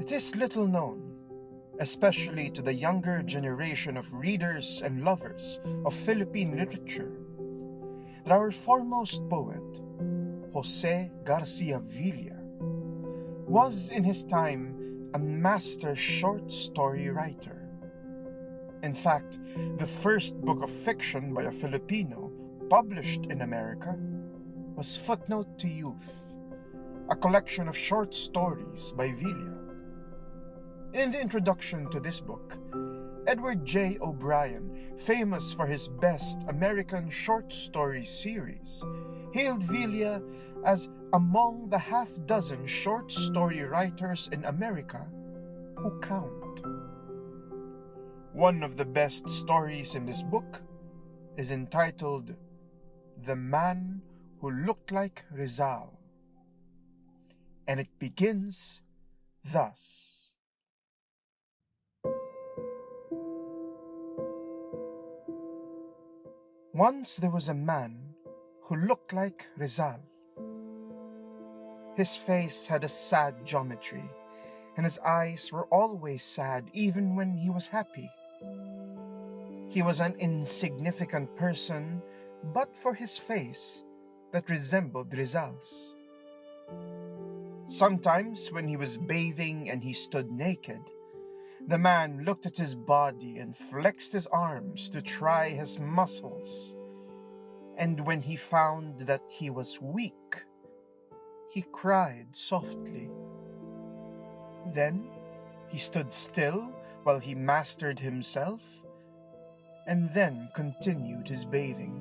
It is little known, especially to the younger generation of readers and lovers of Philippine literature, that our foremost poet, Jose Garcia Villa, was in his time a master short story writer. In fact, the first book of fiction by a Filipino published in America was Footnote to Youth, a collection of short stories by Villa. In the introduction to this book, Edward J. O'Brien, famous for his best American short story series, hailed Villa as among the half-dozen short story writers in America who count. One of the best stories in this book is entitled The Man Who Looked Like Rizal, and it begins thus. Once there was a man who looked like Rizal. His face had a sad geometry, and his eyes were always sad even when he was happy. He was an insignificant person, but for his face that resembled Rizal's. Sometimes when he was bathing and he stood naked, the man looked at his body and flexed his arms to try his muscles. And when he found that he was weak, he cried softly. Then he stood still while he mastered himself, and then continued his bathing.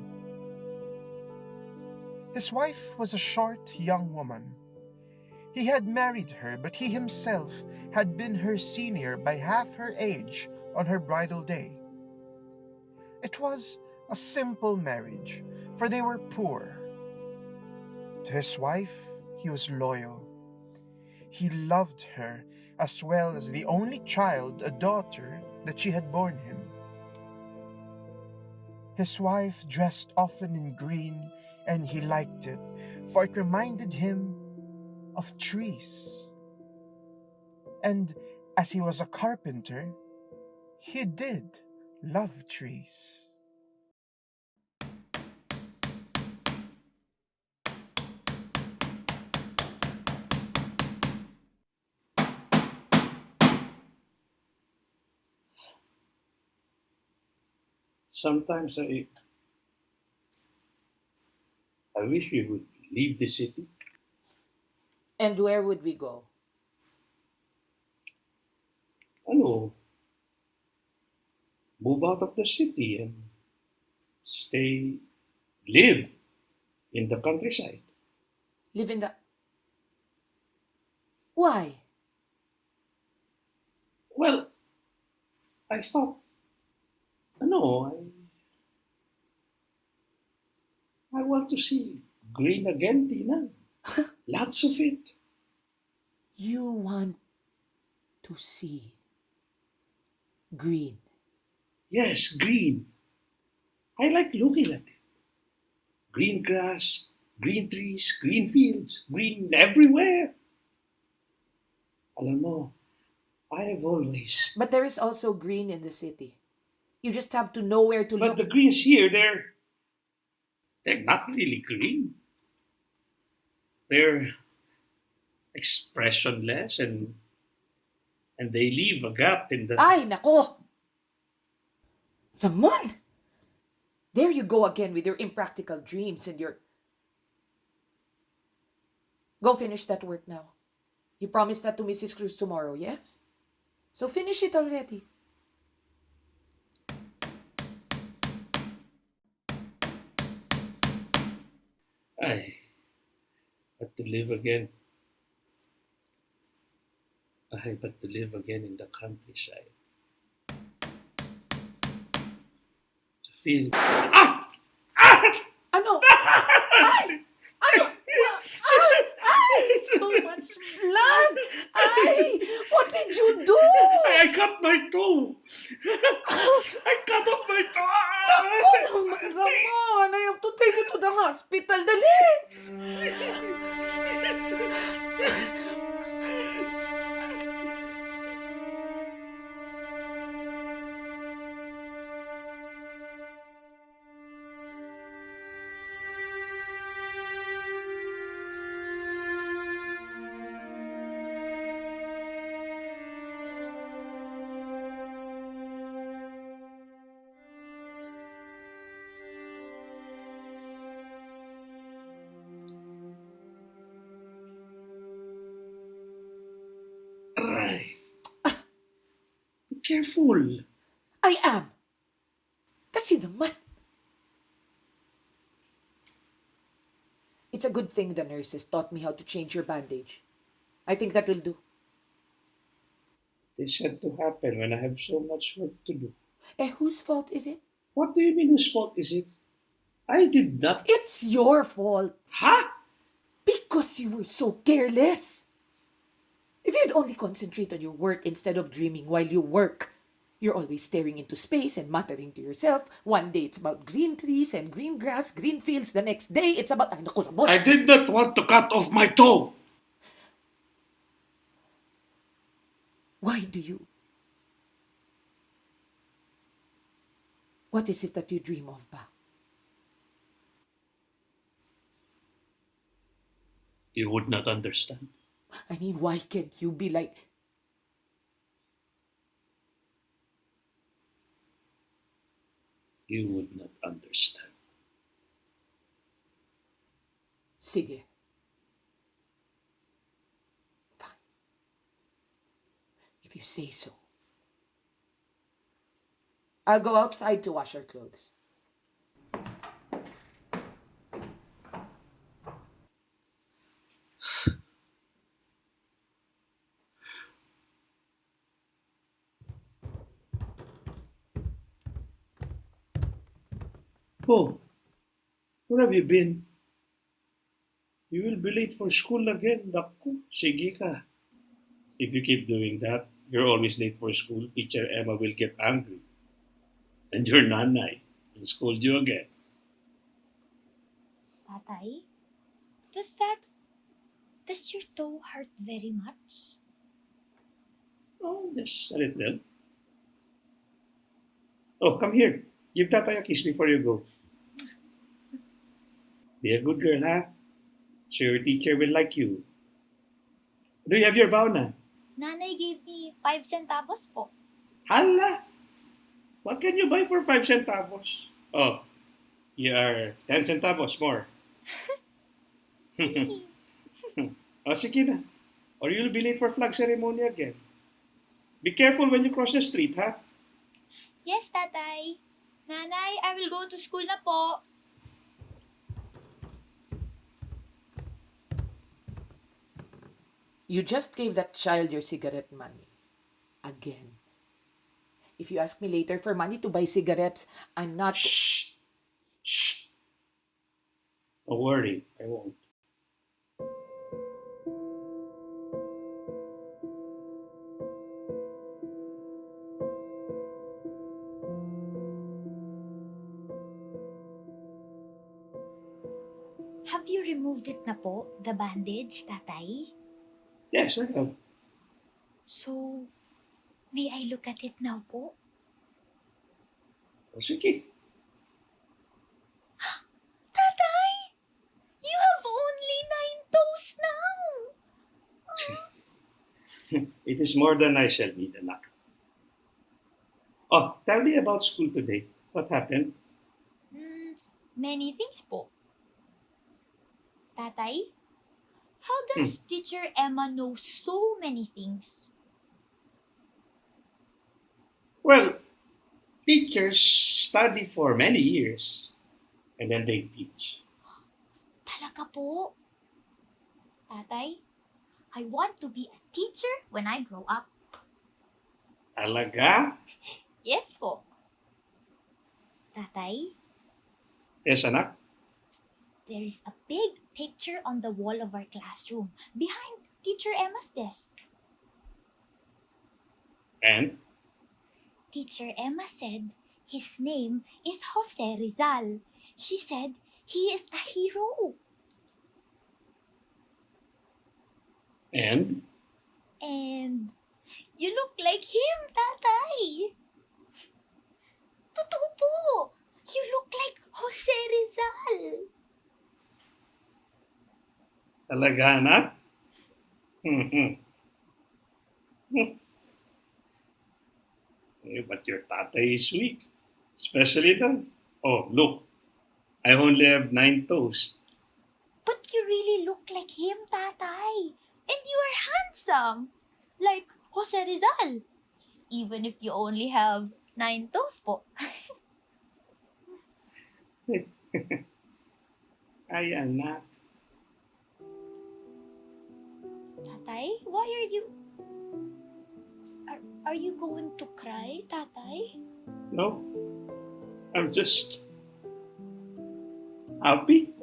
His wife was a short young woman. He had married her, but he himself had been her senior by half her age on her bridal day. It was a simple marriage, for they were poor. To his wife, he was loyal. He loved her as well as the only child, a daughter, that she had borne him. His wife dressed often in green, and he liked it, for it reminded him of trees. And as he was a carpenter, he did love trees. Sometimes I wish we would leave the city. And where would we go? Ano, move out of the city and live in the countryside. Live in the... Why? Well, I thought, I want to see green again, Tinang. Lots of it. You want to see green? Yes, green. I like looking at it. Green grass, green trees, green fields, green everywhere. Alam mo, I have always... But there is also green in the city. You just have to know where to But look. the greens here, they're not really green. They're expressionless and they leave a gap in the... Ay, nako! Ramon! There you go again with your impractical dreams and your... Go finish that work now. You promised that to Mrs. Cruz tomorrow, yes? So finish it already. But to live again. But to live again in the countryside. To feel... Ano? Ay! Ano? Ay! So much blood! Ay! What did you do? I cut my toe! I cut off my toe! Naku naman, Ramon! I have to take you to the hospital. Dali! careful. I am. Kasi naman. It's a good thing the nurses taught me how to change your bandage. I think that will do. This had to happen when I have so much work to do. Whose fault is it? What do you mean whose fault is it? I did not. It's your fault. Huh? Because you were so careless. If you'd only concentrate on your work instead of dreaming while you work, you're always staring into space and muttering to yourself. One day it's about green trees and green grass, green fields. The next day it's about... Ay, naku, Ramon. I did not want to cut off my toe. Why do you? What is it that you dream of, ba? You would not understand. I mean, why can't you be like... You would not understand. Sige. Fine. If you say so. I'll go outside to wash our clothes. Oh, where have you been? You will be late for school again. Naku, sige ka. If you keep doing that, you're always late for school. Teacher Emma will get angry. And your nanay will scold you again. Tatay, does your toe hurt very much? Oh, yes, a little. Oh, come here. Give Tatay a kiss before you go. Be a good girl, ha? So your teacher will like you. Do you have your bow na? Nanay gave me 5 centavos po. Hala! What can you buy for 5 centavos? Oh, you are 10 centavos more. Oh, sige na. Or you'll be late for flag ceremony again. Be careful when you cross the street, ha? Yes, Tatay. Nanay, I will go to school na po. You just gave that child your cigarette money. Again. If you ask me later for money to buy cigarettes, I'm not... Shh! Shh! Don't worry, I won't. Have you removed it na po, the bandage, Tatay? Yes, I have. So, may I look at it now po? Oh, sige. Tatay! You have only 9 toes now! It is more than I shall need, anak. Oh, tell me about school today. What happened? Many things po. Tatay, how does Teacher Emma know so many things? Well, teachers study for many years and then they teach. Talaga po. Tatay, I want to be a teacher when I grow up. Talaga? Yes po. Tatay, Yes, anak. there is a big picture on the wall of our classroom behind Teacher Emma's desk. And? Teacher Emma said his name is Jose Rizal. She said he is a hero. And? And you look like him, Tatay. Totoo po. You look like Jose Rizal. Talaga, anak? But your tatay is weak. Especially now. Oh, look. I only have 9 toes. But you really look like him, Tatay. And you are handsome. Like Jose Rizal. even if you only have 9 toes po. Ay, anak. Tatay, why are you... Are you going to cry, Tatay? No, I'm just happy.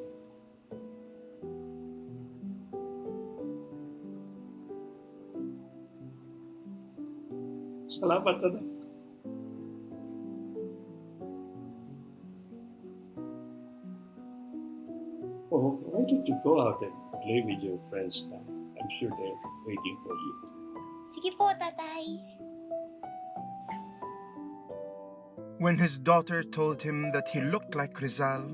Salamat, anak. Oh, why don't you go out and play with your friends now? I'm sure they're waiting for you. Sige po, Tatay. When his daughter told him that he looked like Rizal,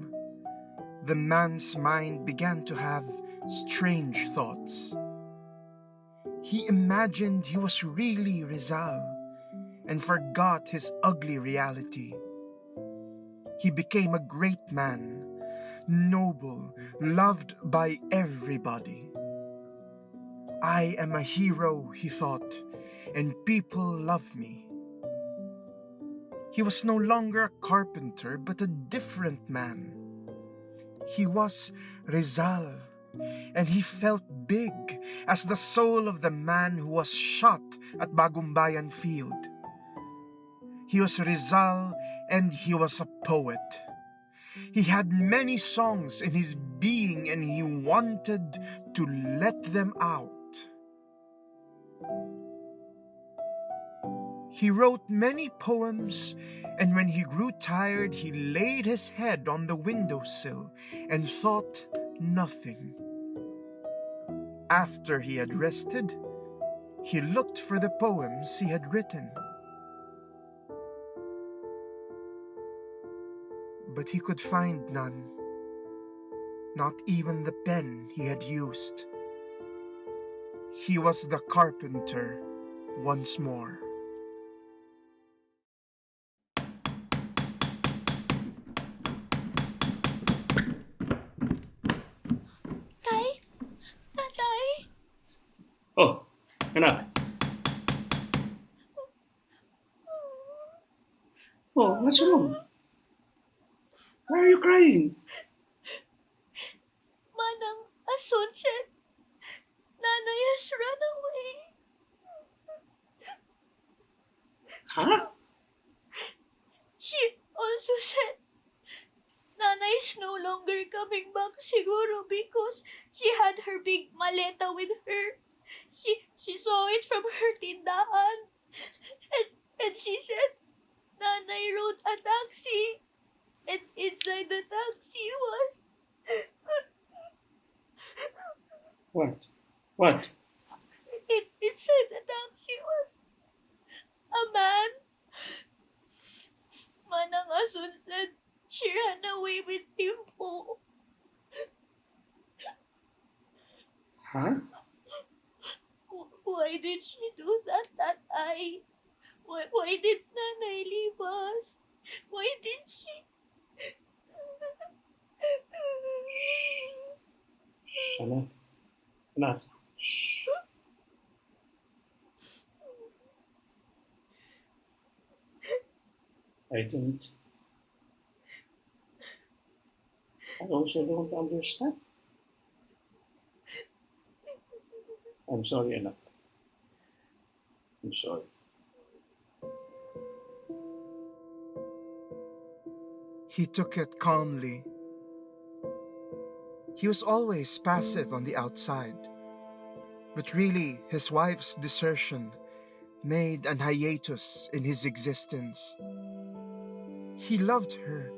the man's mind began to have strange thoughts. He imagined he was really Rizal and forgot his ugly reality. He became a great man, noble, loved by everybody. I am a hero, he thought, and people love me. He was no longer a carpenter, but a different man. He was Rizal, and he felt big as the soul of the man who was shot at Bagumbayan Field. He was Rizal, and he was a poet. He had many songs in his being, and he wanted to let them out. He wrote many poems, and when he grew tired, he laid his head on the windowsill and thought nothing. After he had rested, he looked for the poems he had written. But he could find none, not even the pen he had used. He was the carpenter once more. Tay? Tatay? Oh, anak. Oh, what's wrong? Why are you crying? Manang Asun said Nanay has run away. Huh? She also said Nanay is no longer coming back siguro because she had her big maleta with her. She saw it from her tindahan. And she said Nanay rode a taxi. And inside the taxi was... What? What? Inside the taxi was a man. Manang Asun said she ran away with him po. Huh? Why did she do that, Tatay? Why did Nanay leave us? Why did she? Shh, anak. Anak. Shh. I also don't understand. I'm sorry, anak. I'm sorry. He took it calmly. He was always passive on the outside, but really his wife's desertion made an hiatus in his existence. He loved her,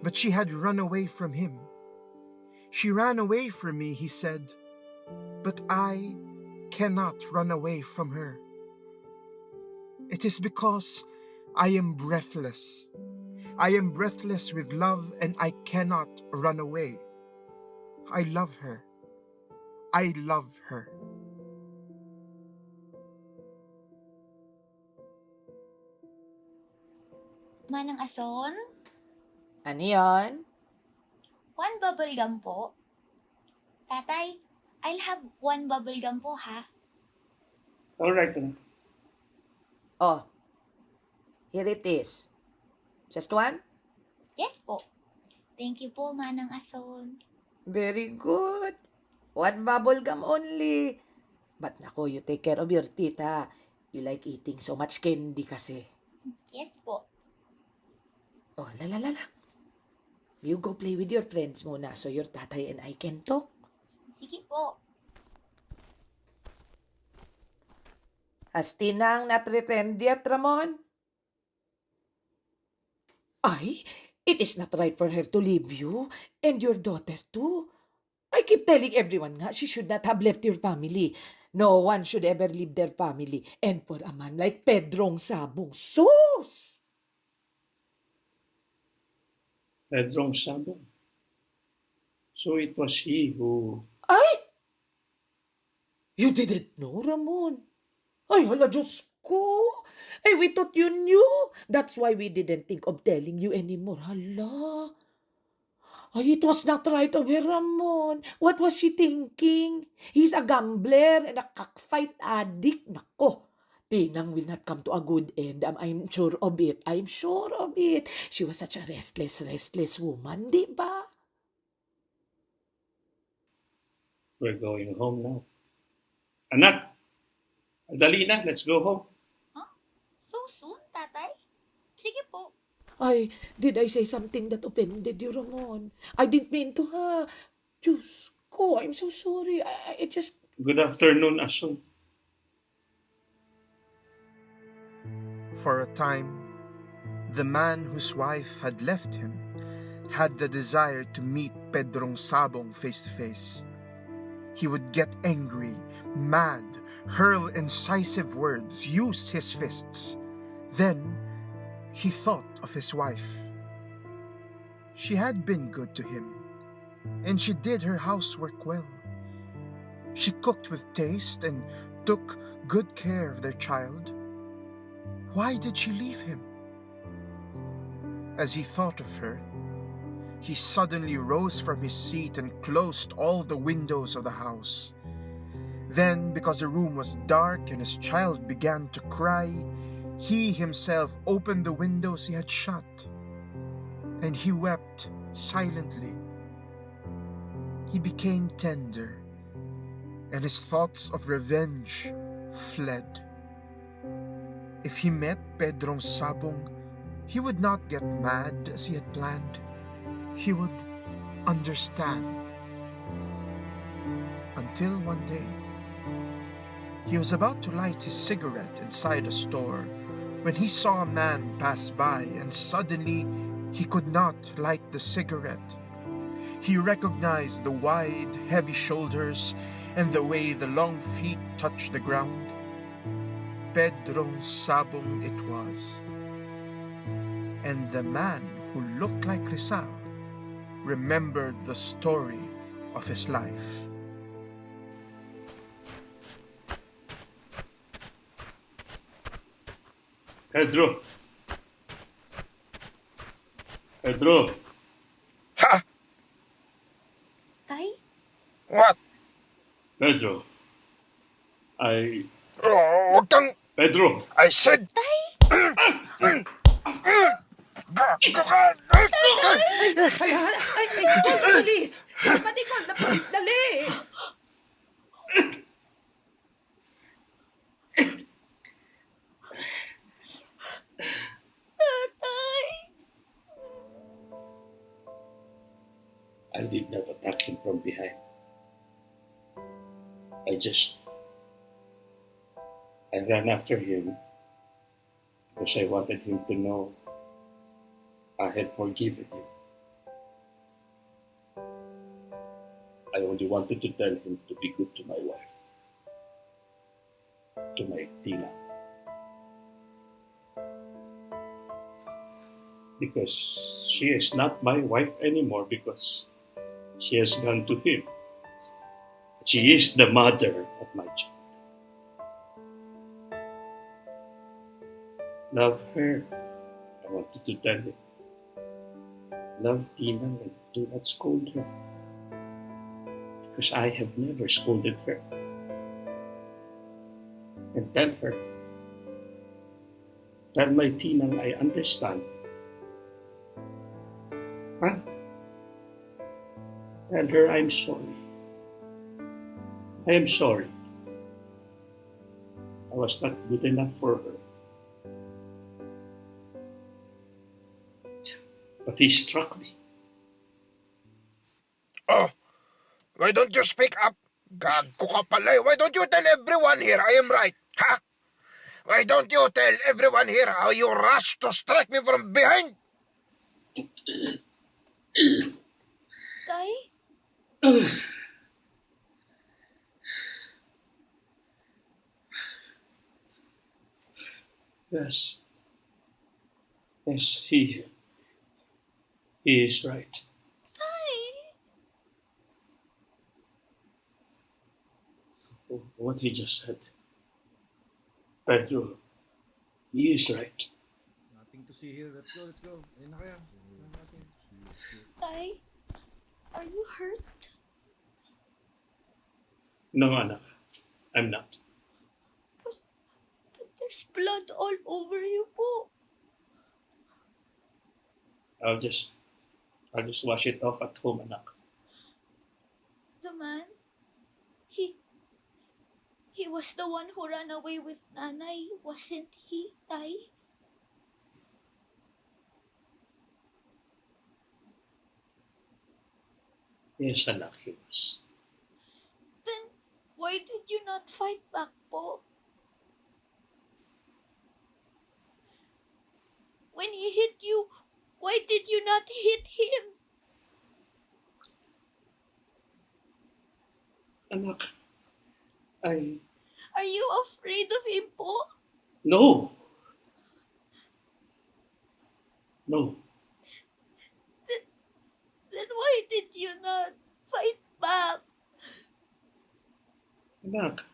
but she had run away from him. She ran away from me, he said, but I cannot run away from her. It is because I am breathless. I am breathless with love, and I cannot run away. I love her. I love her. Manang Asun? Ano yun? 1 bubble gum po. Tatay, I'll have 1 bubble gum po, ha? All right, anak. Oh, here it is. Just one? Yes po. Thank you po, Manang Asun. Very good. One bubble gum only. But nako, you take care of your teeth, ha? You like eating so much candy kasi. Yes po. Oh, la. You go play with your friends muna so your tatay and I can talk. Sige po. Has Tinang not returned yet, Ramon? Ay, it is not right for her to leave you and your daughter too. I keep telling everyone nga she should not have left your family. No one should ever leave their family. And for a man like Pedrong Sabong, sus! Pedrong Sabong. So it was he who... Ay! You didn't know, Ramon? Ay, hala, Diyos ko! Ay, we thought you knew. That's why we didn't think of telling you anymore. Hala. Ay, it was not right of her, Ramon. What was she thinking? He's a gambler and a cockfight addict. Nako, Tinang will not come to a good end. I'm sure of it. I'm sure of it. She was such a restless woman, di ba? We're going home now. Anak! Dali na, let's go home. Huh? So soon, tatay? Sige po. Ay, did I say something that offended you, Ramon? I didn't mean to, ha? Diyos ko, I'm so sorry. I just... Good afternoon, Asun. For a time, the man whose wife had left him had the desire to meet Pedrong Sabong face to face. He would get angry, mad, hurl incisive words, use his fists. Then, he thought of his wife. She had been good to him, and she did her housework well. She cooked with taste and took good care of their child. Why did she leave him? As he thought of her, he suddenly rose from his seat and closed all the windows of the house. Then, because the room was dark and his child began to cry, he himself opened the windows he had shut, and he wept silently. He became tender, and his thoughts of revenge fled. If he met Pedrong Sabong, he would not get mad as he had planned. He would understand. Until one day, he was about to light his cigarette inside a store when he saw a man pass by, and suddenly he could not light the cigarette. He recognized the wide, heavy shoulders and the way the long feet touched the ground. Pedrong Sabong it was. And the man who looked like Rizal remembered the story of his life. Pedro! Pedro! Ha! Tay? What? Pedro! Oh, wag kang... Pedro! I said... Hala, call the police! Somebody call the police, dali! Tatay! I did not attack him from behind. I ran after him because I wanted him to know I had forgiven him. I only wanted to tell him to be good to my wife, to my Tinang. Because she is not my wife anymore because she has gone to him. She is the mother of my child. Love her. I wanted to tell him. Love Tinang and do not scold her. Because I have never scolded her. And tell her Tell my Tinang I understand. Huh? Tell her I'm sorry. I am sorry. I was not good enough for her. But he struck me. Oh, why don't you speak up? Gago ka pala eh. Why don't you tell everyone here I am right? Ha? Why don't you tell everyone here how you rushed to strike me from behind? Tay? Yes. Yes, he is right. Tay? What he just said. Pedro, he is right. Nothing to see here. Let's go, let's go. Ayun na kaya. Ayun natin. Tay? Are you hurt? No, anak. I'm not. But there's blood all over you po. I'll just wash it off at home, anak. The man? He was the one who ran away with Nanay, wasn't he, Tay? Yes, anak, he was. Then, why did you not fight back po? When he hit you, why did you not hit him? Anak, Are you afraid of him po? No! No. Then why did you not fight back? Anak.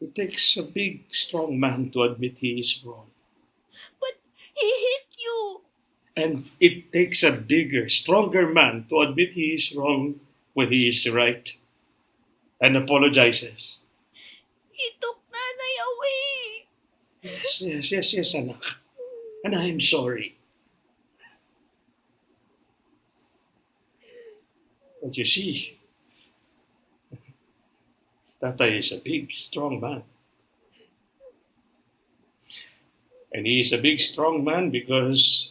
It takes a big, strong man to admit he is wrong. But he hit you. And it takes a bigger, stronger man to admit he is wrong when he is right and apologizes. He took Nanay away. Yes, anak. And I am sorry. But you see, Tata is a big, strong man. And he is a big, strong man because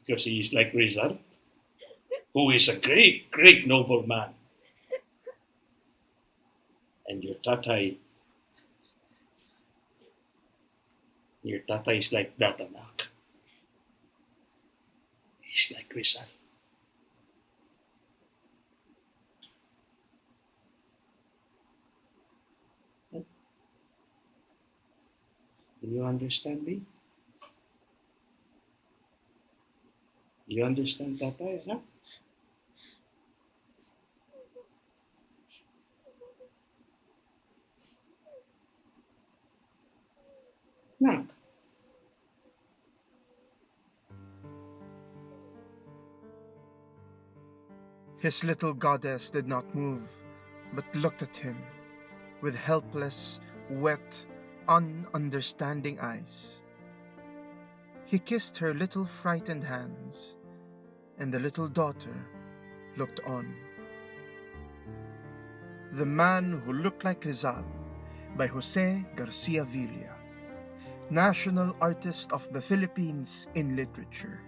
he is like Rizal, who is a great, great noble man. And your Tata is like that, anak. He's like Rizal. Do you understand me? Do you understand Tata, anak? Anak. His little goddess did not move, but looked at him with helpless, wet, ununderstanding eyes. He kissed her little frightened hands, and the little daughter looked on. The Man Who Looked Like Rizal by Jose Garcia Villa, National Artist of the Philippines in Literature.